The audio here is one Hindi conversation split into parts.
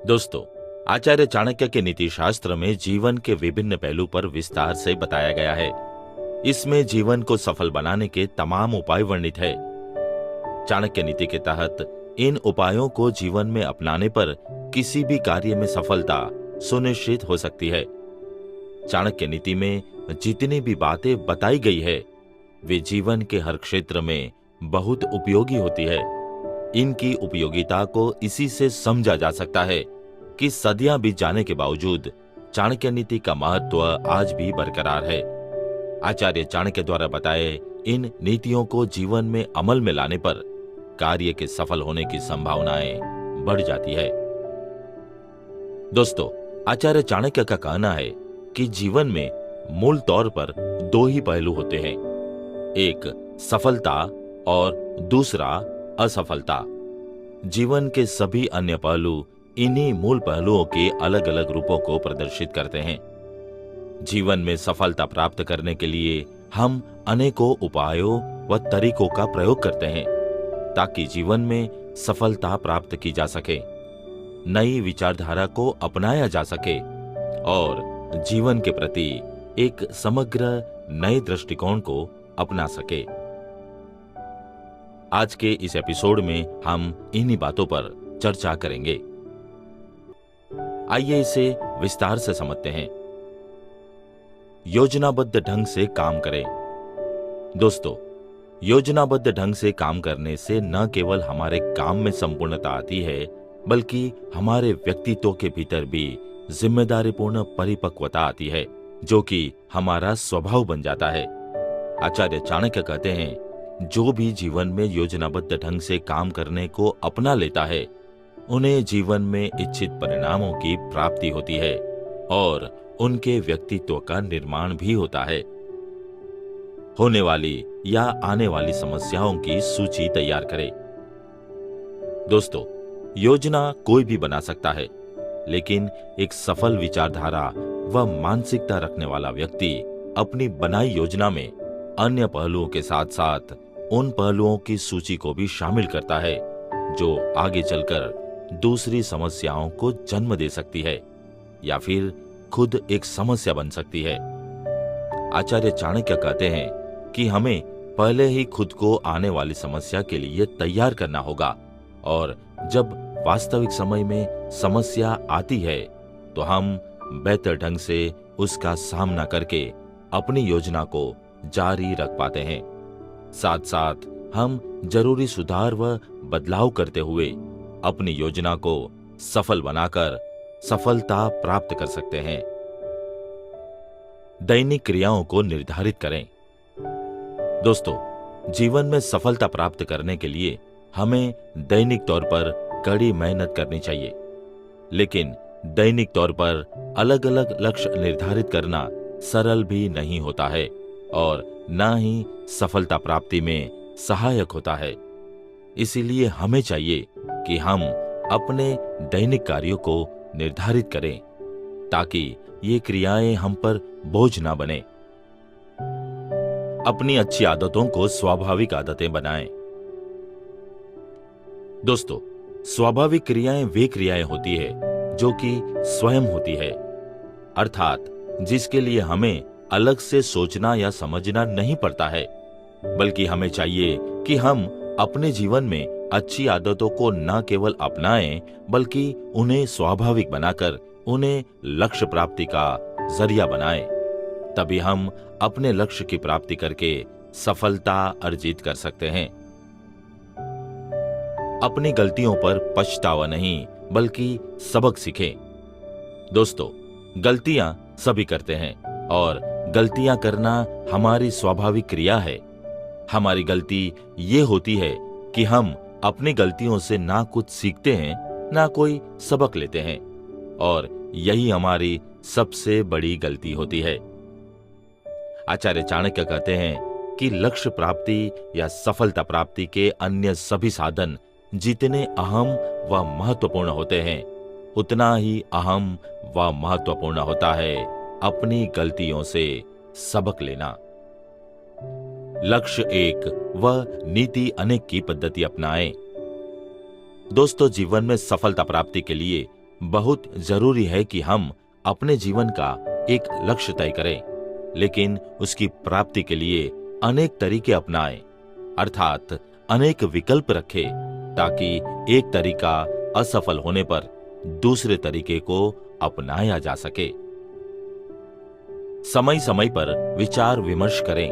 दोस्तों, आचार्य चाणक्य के नीति शास्त्र में जीवन के विभिन्न पहलू पर विस्तार से बताया गया है। इसमें जीवन को सफल बनाने के तमाम उपाय वर्णित है। चाणक्य नीति के तहत इन उपायों को जीवन में अपनाने पर किसी भी कार्य में सफलता सुनिश्चित हो सकती है। चाणक्य नीति में जितनी भी बातें बताई गई है, वे जीवन के हर क्षेत्र में बहुत उपयोगी होती है। इनकी उपयोगिता को इसी से समझा जा सकता है कि सदियां बीत जाने के बावजूद चाणक्य नीति का महत्व आज भी बरकरार है। आचार्य चाणक्य द्वारा बताए इन नीतियों को जीवन में अमल में लाने पर कार्य के सफल होने की संभावनाएं बढ़ जाती है। दोस्तों, आचार्य चाणक्य का कहना है कि जीवन में मूल तौर पर दो ही पहलू होते हैं, एक सफलता और दूसरा असफलता। जीवन के सभी अन्य पहलू इन्हीं मूल पहलुओं के अलग अलग रूपों को प्रदर्शित करते हैं। जीवन में सफलता प्राप्त करने के लिए हम अनेकों उपायों व तरीकों का प्रयोग करते हैं ताकि जीवन में सफलता प्राप्त की जा सके, नई विचारधारा को अपनाया जा सके और जीवन के प्रति एक समग्र नए दृष्टिकोण को अपना सके। आज के इस एपिसोड में हम इन्हीं बातों पर चर्चा करेंगे। आइए इसे विस्तार से समझते हैं। योजनाबद्ध ढंग से काम करें। दोस्तों, योजनाबद्ध ढंग से काम करने से न केवल हमारे काम में संपूर्णता आती है, बल्कि हमारे व्यक्तित्व के भीतर भी जिम्मेदारीपूर्ण परिपक्वता आती है, जो कि हमारा स्वभाव बन जाता है। आचार्य चाणक्य कहते हैं, जो भी जीवन में योजनाबद्ध ढंग से काम करने को अपना लेता है, उन्हें जीवन में इच्छित परिणामों की प्राप्ति होती है और उनके व्यक्तित्व का निर्माण भी होता है। होने वाली या आने वाली समस्याओं की सूची तैयार करें। दोस्तों, योजना कोई भी बना सकता है, लेकिन एक सफल विचारधारा व मानसिकता रखने वाला व्यक्ति अपनी बनाई योजना में अन्य पहलुओं के साथ साथ उन पहलुओं की सूची को भी शामिल करता है जो आगे चलकर दूसरी समस्याओं को जन्म दे सकती है या फिर खुद एक समस्या बन सकती है। आचार्य चाणक्य कहते हैं कि हमें पहले ही खुद को आने वाली समस्या के लिए तैयार करना होगा और जब वास्तविक समय में समस्या आती है तो हम बेहतर ढंग से उसका सामना करके अपनी योजना को जारी रख पाते हैं। साथ साथ हम जरूरी सुधार व बदलाव करते हुए अपनी योजना को सफल बनाकर सफलता प्राप्त कर सकते हैं। दैनिक क्रियाओं को निर्धारित करें। दोस्तों, जीवन में सफलता प्राप्त करने के लिए हमें दैनिक तौर पर कड़ी मेहनत करनी चाहिए, लेकिन दैनिक तौर पर अलग अलग लक्ष्य निर्धारित करना सरल भी नहीं होता है और न ही सफलता प्राप्ति में सहायक होता है। इसीलिए हमें चाहिए कि हम अपने दैनिक कार्यों को निर्धारित करें ताकि ये क्रियाएं हम पर बोझ ना बने। अपनी अच्छी आदतों को स्वाभाविक आदतें बनाएं। दोस्तों, स्वाभाविक क्रियाएं वे क्रियाएं होती है जो कि स्वयं होती है, अर्थात जिसके लिए हमें अलग से सोचना या समझना नहीं पड़ता है, बल्कि हमें चाहिए कि हम अपने जीवन में अच्छी आदतों को न केवल अपनाएं, बल्कि उन्हें स्वाभाविक बनाकर उन्हें लक्ष्य प्राप्ति का जरिया बनाएं। तभी हम अपने लक्ष्य की प्राप्ति करके सफलता अर्जित कर सकते हैं। अपनी गलतियों पर पछतावा नहीं, बल्कि सबक सीखें। दोस्तों, गलतियां सभी करते हैं और गलतियां करना हमारी स्वाभाविक क्रिया है। हमारी गलती ये होती है कि हम अपनी गलतियों से ना कुछ सीखते हैं, ना कोई सबक लेते हैं, और यही हमारी सबसे बड़ी गलती होती है। आचार्य चाणक्य कहते हैं कि लक्ष्य प्राप्ति या सफलता प्राप्ति के अन्य सभी साधन जितने अहम व महत्वपूर्ण होते हैं, उतना ही अहम व महत्वपूर्ण होता है अपनी गलतियों से सबक लेना। लक्ष्य एक व नीति अनेक की पद्धति अपनाएं। दोस्तों, जीवन में सफलता प्राप्ति के लिए बहुत जरूरी है कि हम अपने जीवन का एक लक्ष्य तय करें, लेकिन उसकी प्राप्ति के लिए अनेक तरीके अपनाएं, अर्थात अनेक विकल्प रखें, ताकि एक तरीका असफल होने पर दूसरे तरीके को अपनाया जा सके। समय समय पर विचार विमर्श करें।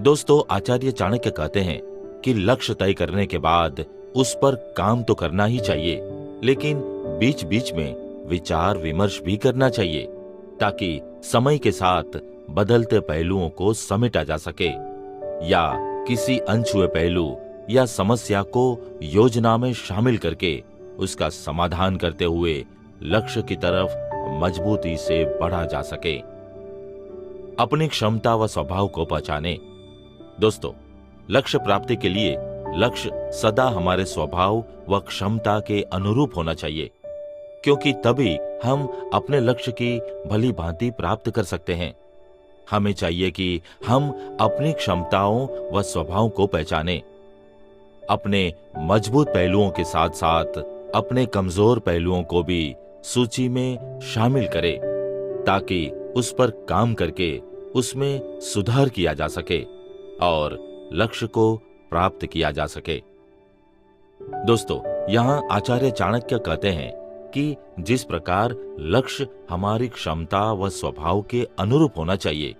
दोस्तों, आचार्य चाणक्य कहते हैं कि लक्ष्य तय करने के बाद उस पर काम तो करना ही चाहिए, लेकिन बीच बीच में विचार विमर्श भी करना चाहिए, ताकि समय के साथ बदलते पहलुओं को समेटा जा सके या किसी अनछुए पहलू या समस्या को योजना में शामिल करके उसका समाधान करते हुए लक्ष्य की तरफ मजबूती से बढ़ा जा सके। अपनी क्षमता व स्वभाव को पहचाने। दोस्तों, लक्ष्य प्राप्ति के लिए लक्ष्य सदा हमारे स्वभाव व क्षमता के अनुरूप होना चाहिए, क्योंकि तभी हम अपने लक्ष्य की भली भांति प्राप्त कर सकते हैं। हमें चाहिए कि हम अपनी क्षमताओं व स्वभाव को पहचानें, अपने मजबूत पहलुओं के साथ साथ अपने कमजोर पहलुओं को भी सूची में शामिल करें, ताकि उस पर काम करके उसमें सुधार किया जा सके और लक्ष्य को प्राप्त किया जा सके। दोस्तों, यहाँ आचार्य चाणक्य कहते हैं कि जिस प्रकार लक्ष्य हमारी क्षमता व स्वभाव के अनुरूप होना चाहिए,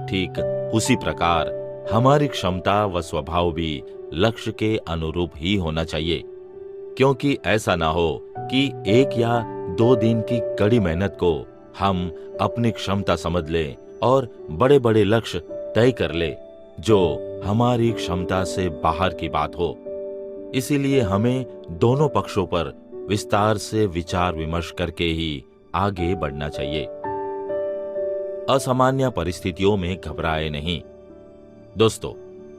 ठीक उसी प्रकार हमारी क्षमता व स्वभाव भी लक्ष्य के अनुरूप ही होना चाहिए, क्योंकि ऐसा ना हो कि 1 या 2 दिन की कड़ी मेहनत को हम अपनी क्षमता समझ लें और बड़े बड़े लक्ष्य तय कर ले जो हमारी क्षमता से बाहर की बात हो। इसीलिए हमें दोनों पक्षों पर विस्तार से विचार विमर्श करके ही आगे बढ़ना चाहिए। असामान्य परिस्थितियों में घबराए नहीं। दोस्तों,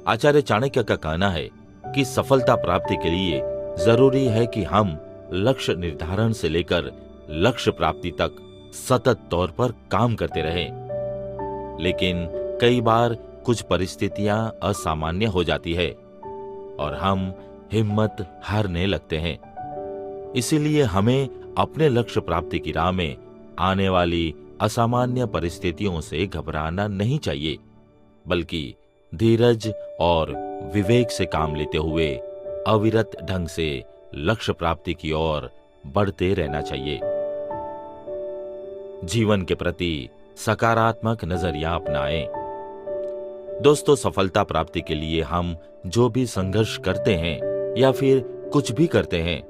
आचार्य चाणक्य का कहना है कि सफलता प्राप्ति के लिए जरूरी है कि हम लक्ष्य निर्धारण से लेकर लक्ष्य प्राप्ति तक सतत तौर पर काम करते रहें। लेकिन कई बार कुछ परिस्थितियां असामान्य हो जाती है और हम हिम्मत हारने लगते हैं। इसीलिए हमें अपने लक्ष्य प्राप्ति की राह में आने वाली असामान्य परिस्थितियों से घबराना नहीं चाहिए, बल्कि धीरज और विवेक से काम लेते हुए अविरत ढंग से लक्ष्य प्राप्ति की ओर बढ़ते रहना चाहिए। जीवन के प्रति सकारात्मक नजरिया अपनाएं। दोस्तों, सफलता प्राप्ति के लिए हम जो भी संघर्ष करते हैं या फिर कुछ भी करते हैं,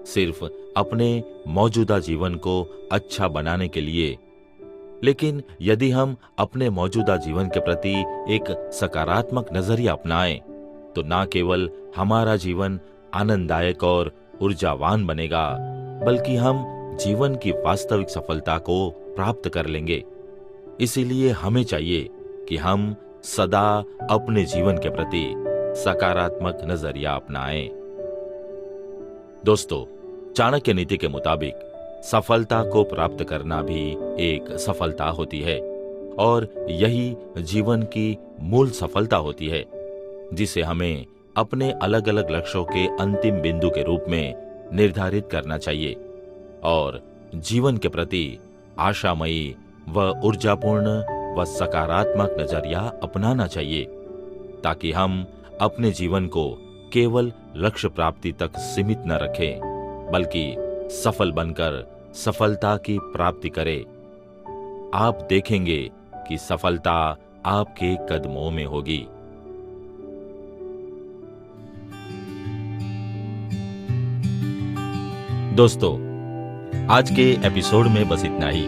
सिर्फ अपने मौजूदा जीवन को अच्छा बनाने के लिए। लेकिन यदि हम अपने मौजूदा जीवन के प्रति एक सकारात्मक नजरिया अपनाएं, तो न केवल हमारा जीवन आनंददायक और ऊर्जावान बनेगा, बल्कि हम जीवन की वास्तविक सफलता को प्राप्त कर लेंगे। इसीलिए हमें चाहिए कि हम सदा अपने जीवन के प्रति सकारात्मक नजरिया अपनाएं। दोस्तों, चाणक्य नीति के मुताबिक सफलता को प्राप्त करना भी एक सफलता होती है और यही जीवन की मूल सफलता होती है, जिसे हमें अपने अलग अलग लक्ष्यों के अंतिम बिंदु के रूप में निर्धारित करना चाहिए और जीवन के प्रति आशामयी व ऊर्जापूर्ण व सकारात्मक नजरिया अपनाना चाहिए, ताकि हम अपने जीवन को केवल लक्ष्य प्राप्ति तक सीमित न रखें, बल्कि सफल बनकर सफलता की प्राप्ति करें। आप देखेंगे कि सफलता आपके कदमों में होगी। दोस्तों, आज के एपिसोड में बस इतना ही।